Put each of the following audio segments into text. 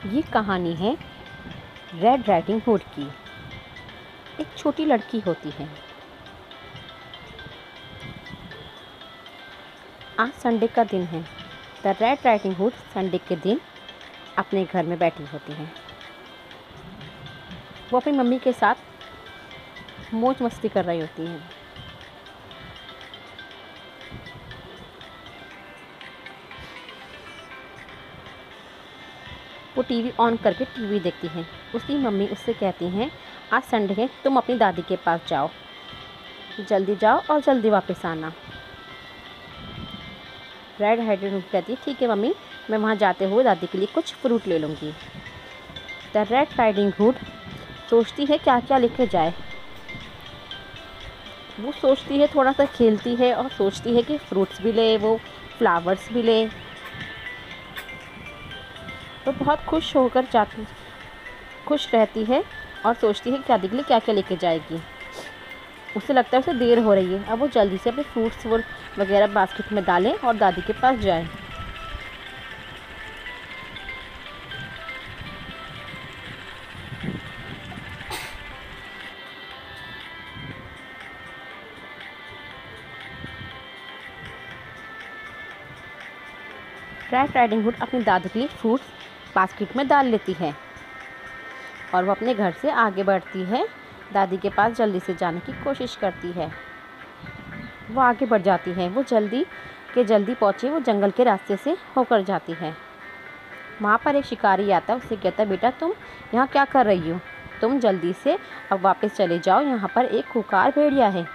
ये कहानी है रेड राइडिंग हुड की। एक छोटी लड़की होती है। आज संडे का दिन है। The red riding hood Sunday के दिन अपने घर में बैठी होती है। वो अपनी मम्मी के साथ मौज मस्ती कर रही होती है। वो टीवी ऑन करके टीवी देखती है। उसकी मम्मी उससे कहती हैं, आज संडे है, तुम अपनी दादी के पास जाओ, जल्दी जाओ और जल्दी वापस आना। रेड राइडिंग हुड कहती है, ठीक है मम्मी, मैं वहाँ जाते हुए दादी के लिए कुछ फ्रूट ले लूँगी। द रेड राइडिंग हुड सोचती है क्या क्या लेके जाए। वो सोचती है, थोड़ा सा खेलती है और सोचती है कि फ्रूट्स भी ले, वो फ्लावर्स भी ले। तो बहुत खुश रहती है और सोचती है कि दादी के लिए क्या क्या लेके जाएगी। उसे लगता है उसे देर हो रही है। अब वो जल्दी से अपने फ्रूट्स वगैरह बास्केट में डालें और दादी के पास जाए। रेड राइडिंग हुड अपनी दादी के लिए फ्रूट्स बास्केट में डाल लेती है और वो अपने घर से आगे बढ़ती है। दादी के पास जल्दी से जाने की कोशिश करती है। वो आगे बढ़ जाती है। वो जल्दी पहुँचे, वो जंगल के रास्ते से होकर जाती है। वहाँ पर एक शिकारी आता है। उससे कहता है, बेटा तुम यहाँ क्या कर रही हो? तुम जल्दी से अब वापस चले जाओ, यहाँ पर एक खूंखार भेड़िया है।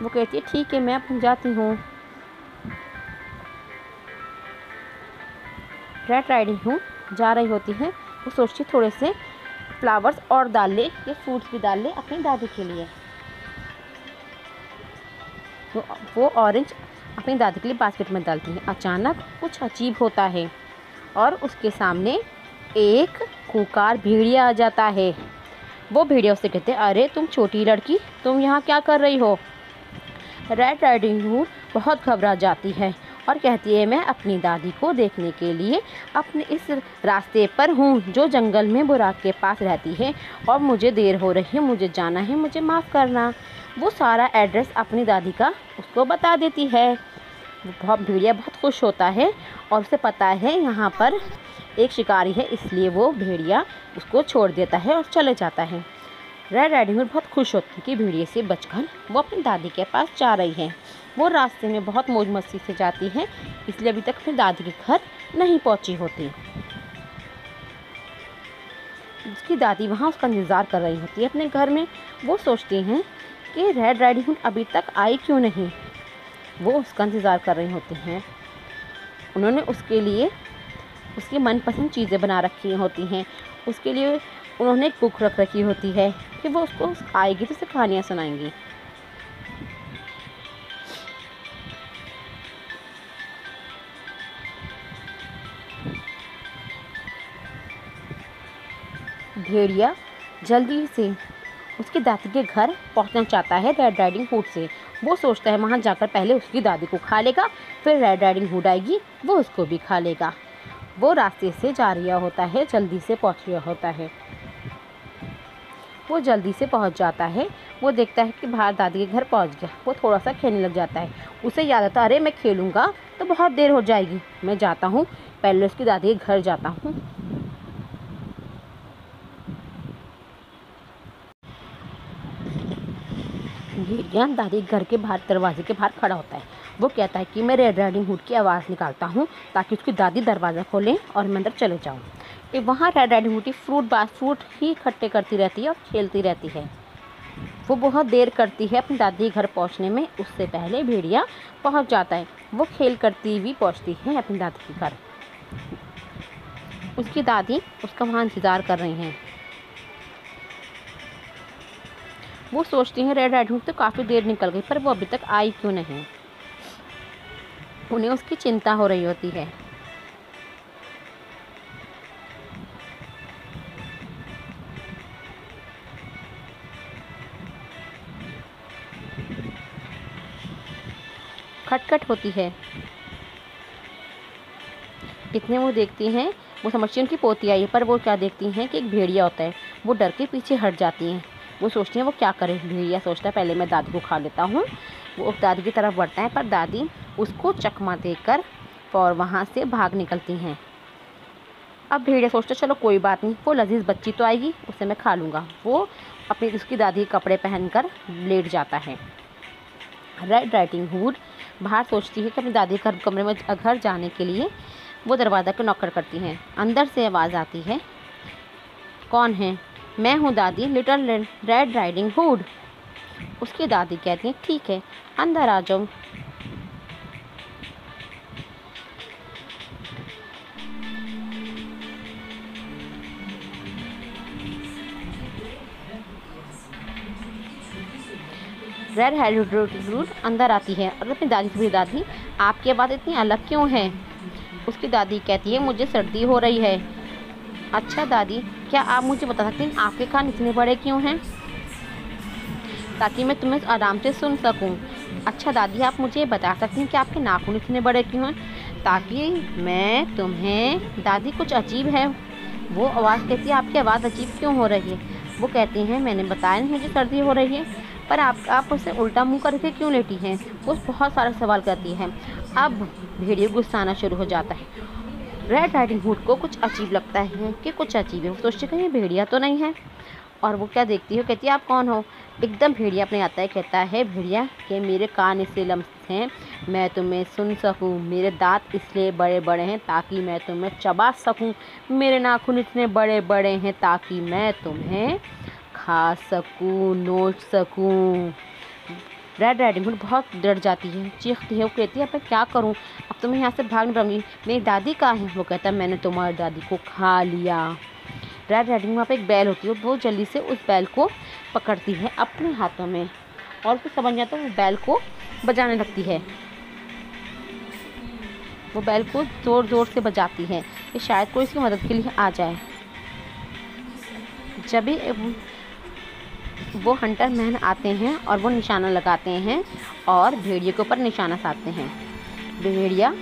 वो कहती है, ठीक है, मैं अब जाती हूँ। रेड राइडिंग हुड जा रही होती है। वो सोचती थोड़े से फ्लावर्स और डाल ले, ये फ्रूट्स भी डाल ले अपनी दादी के लिए। वो ऑरेंज अपनी दादी के लिए बास्केट में डालती है। अचानक कुछ अजीब होता है और उसके सामने एक खूंखार भेड़िया आ जाता है। वो भेड़िया उससे कहते हैं, अरे तुम छोटी लड़की, तुम यहाँ क्या कर रही हो? रेड राइडिंग हुड बहुत घबरा जाती है और कहती है, मैं अपनी दादी को देखने के लिए अपने इस रास्ते पर हूँ जो जंगल में बुराक के पास रहती है और मुझे देर हो रही है, मुझे जाना है, मुझे माफ़ करना। वो सारा एड्रेस अपनी दादी का उसको बता देती है। भेड़िया बहुत खुश होता है और उसे पता है यहाँ पर एक शिकारी है, इसलिए वो भेड़िया उसको छोड़ देता है और चले जाता है। रेड राइडिंग हुड बहुत खुश होती है कि भेड़िए से बचकर वो अपनी दादी के पास जा रही है। वो रास्ते में बहुत मौज मस्ती से जाती है, इसलिए अभी तक अपनी दादी के घर नहीं पहुंची होती। उसकी दादी वहाँ उसका इंतज़ार कर रही होती है अपने घर में। वो सोचती हैं कि रेड राइडिंग हुड अभी तक आई क्यों नहीं। वो उसका इंतज़ार कर रही होती हैं। उन्होंने उसके लिए उसकी मनपसंद चीज़ें बना रखी होती हैं। उसके लिए उन्होंने एक बुक रख रखी होती है कि वो उसको आएगी तो उसे कहानियाँ सुनाएंगी। भेड़िया जल्दी से उसकी दादी के घर पहुंचना चाहता है रेड राइडिंग हुड से। वो सोचता है वहां जाकर पहले उसकी दादी को खा लेगा, फिर रेड राइडिंग हुड आएगी, वो उसको भी खा लेगा। वो रास्ते से जा रहा होता है, जल्दी से पहुंच रहा होता है। वो जल्दी से पहुंच जाता है। वो देखता है कि बाहर दादी के घर पहुंच गया। वो थोड़ा सा खेलने लग जाता है। उसे याद आता है, अरे मैं खेलूँगा तो बहुत देर हो जाएगी, मैं जाता हूँ, पहले उसकी दादी के घर जाता हूँ। भेड़िया दादी के घर के बाहर दरवाजे के बाहर खड़ा होता है। वो कहता है कि मैं रेड राइडिंग हुड की आवाज़ निकालता हूँ ताकि उसकी दादी दरवाज़ा खोलें और मैं अंदर चले जाऊँ। वहाँ रेड राइडिंग हुड की फ्रूट ही इकट्ठे करती रहती है और खेलती रहती है। वो बहुत देर करती है अपनी दादी के घर पहुँचने में। उससे पहले भेड़िया पहुँच जाता है। वो खेल करती हुई पहुँचती है अपनी दादी के घर। उसकी दादी उसका वहाँ इंतज़ार कर रही हैं। वो सोचती हैं, रेड राइडिंग हुड तो काफ़ी देर निकल गई, पर वो अभी तक आई क्यों नहीं। उन्हें उसकी चिंता हो रही होती है। खटखट होती है। इतने वो देखती हैं वो समझती हैं उनकी पोती आई है, पर वो क्या देखती हैं कि एक भेड़िया होता है। वो डर के पीछे हट जाती हैं। वो सोचती हैं वो क्या करे। भेड़िया सोचता है पहले मैं दादी को खा लेता हूँ। वो दादी की तरफ बढ़ता है, पर दादी उसको चकमा देकर और वहाँ से भाग निकलती हैं। अब भेड़िया सोचता चलो कोई बात नहीं, वो लजीज बच्ची तो आएगी, उसे मैं खा लूँगा। वो उसकी दादी के कपड़े पहनकर लेट जाता है। रेड राइडिंग हुड बाहर सोचती है कि अपनी दादी के कमरे में घर जाने के लिए वो दरवाज़ा को नॉक करती हैं। अंदर से आवाज़ आती है, कौन है? मैं हूँ दादी, लिटिल रेड राइडिंग हुड। उसकी दादी कहती हैं ठीक है, अंदर आ जाओ। रेड हेडेड रूट अंदर आती है और अपनी दादी से पूछती, दादी आपकी आवाज़ इतनी अलग क्यों है? उसकी दादी कहती है मुझे सर्दी हो रही है। अच्छा दादी, क्या आप मुझे बता सकती हैं आपके कान इतने बड़े क्यों हैं? ताकि मैं तुम्हें आराम से सुन सकूं। अच्छा दादी, आप मुझे बता सकती हैं कि आपके नाखून इतने बड़े क्यों हैं? ताकि मैं तुम्हें। दादी कुछ अजीब है। वो आवाज़ कहती है आपकी आवाज़ अजीब क्यों हो रही है? वो कहती हैं मैंने बताया नहीं मुझे सर्दी हो रही है, पर आप उसे उल्टा मुंह करके क्यों लेटी हैं? वो बहुत सारा सवाल करती है। अब भेड़िया गुस्सा आना शुरू हो जाता है। रेड राइडिंग हुड को कुछ अजीब लगता है कि कुछ अजीब है। वो सोचती है ये भेड़िया तो नहीं है। और वो क्या देखती है, कहती है आप कौन हो? एकदम भेड़िया अपने आता है, कहता है भेड़िया कि मेरे कान इसलिए लंबे हैं मैं तुम्हें सुन सकूं, मेरे दांत इसलिए बड़े बड़े हैं ताकि मैं तुम्हें चबा सकूं, मेरे नाखून इतने बड़े बड़े हैं ताकि मैं तुम्हें खा सकूं, नोच सकूं। रेड राइडिंग हुड बहुत डर जाती है, चीखती है। वो कहती है अब मैं क्या करूं? अब तो मैं यहाँ से भाग नहीं पाऊंगी। मेरी दादी कहाँ है? वो कहता है मैंने तुम्हारी दादी को खा लिया। रेड राइडिंग वहाँ पे एक बैल होती है, वो जल्दी से उस बैल को पकड़ती है अपने हाथों में और फिर समझ जाता है वो बैल को बजाने लगती है। वो बैल को ज़ोर ज़ोर से बजाती है कि शायद कोई इसकी मदद के लिए आ जाए। जब भी वो हंटर मैन आते हैं और वो निशाना लगाते हैं और भेड़िए के ऊपर निशाना साधते हैं। भेड़िया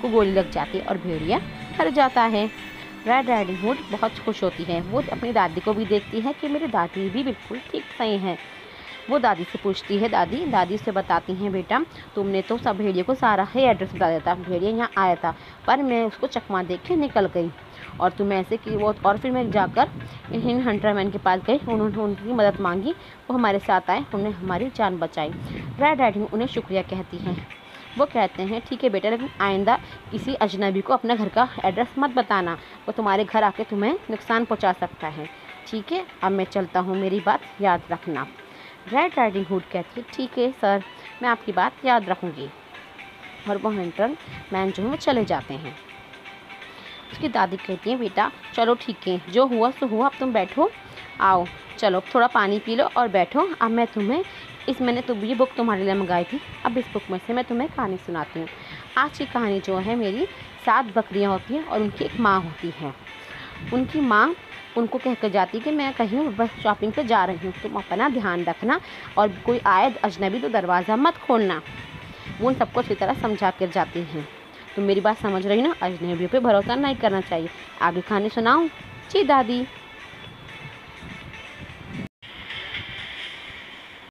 को गोली लग जाती है और भेड़िया मर जाता है। रेड राइडिंग हुड बहुत खुश होती है। वो अपनी दादी को भी देखती है कि मेरी दादी भी बिल्कुल ठीक सही है। वो दादी से पूछती है, दादी उससे बताती हैं बेटा तुमने तो सब भेड़िए को सारा ही एड्रेस बता देता। भेड़िया यहाँ आया था पर मैं उसको चकमा देख के निकल गई और तुम ऐसे कि वो। और फिर मैं जाकर इन हंटर मैन के पास गई, उन्होंने उनकी मदद मांगी, वो हमारे साथ आए, उन्होंने हमारी जान बचाई। रेड राइडिंग उन्हें शुक्रिया कहती हैं। वो कहते हैं ठीक है बेटा, लेकिन आइंदा किसी अजनबी को अपने घर का एड्रेस मत बताना, वो तुम्हारे घर आके तुम्हें नुकसान पहुंचा सकता है। ठीक है, अब मैं चलता हूँ, मेरी बात याद रखना। रेड राइडिंग हुड कहती है ठीक है सर, मैं आपकी बात याद रखूँगी। और वो हंटर मैन जो है वो चले जाते हैं। उसकी दादी कहती है बेटा चलो ठीक है, जो हुआ सो हुआ, अब तुम बैठो, आओ चलो थोड़ा पानी पी लो और बैठो। अब मैं तुम्हें मैंने तो ये बुक तुम्हारे लिए मंगाई थी, अब इस बुक में से मैं तुम्हें कहानी सुनाती हूँ। आज की कहानी जो है मेरी 7 बकरियाँ होती हैं और उनकी एक माँ होती है। उनकी माँ उनको कह कर जाती है कि मैं कहीं बस शॉपिंग पे जा रही हूँ, तुम अपना ध्यान रखना और कोई आए अजनबी तो दरवाज़ा मत खोलना। वो उन सबको अच्छी तरह समझा कर जाती हैं। तुम मेरी बात समझ रही ना, अजनबियों पे भरोसा नहीं करना चाहिए। आगे कहानी सुनाऊँ? जी दादी।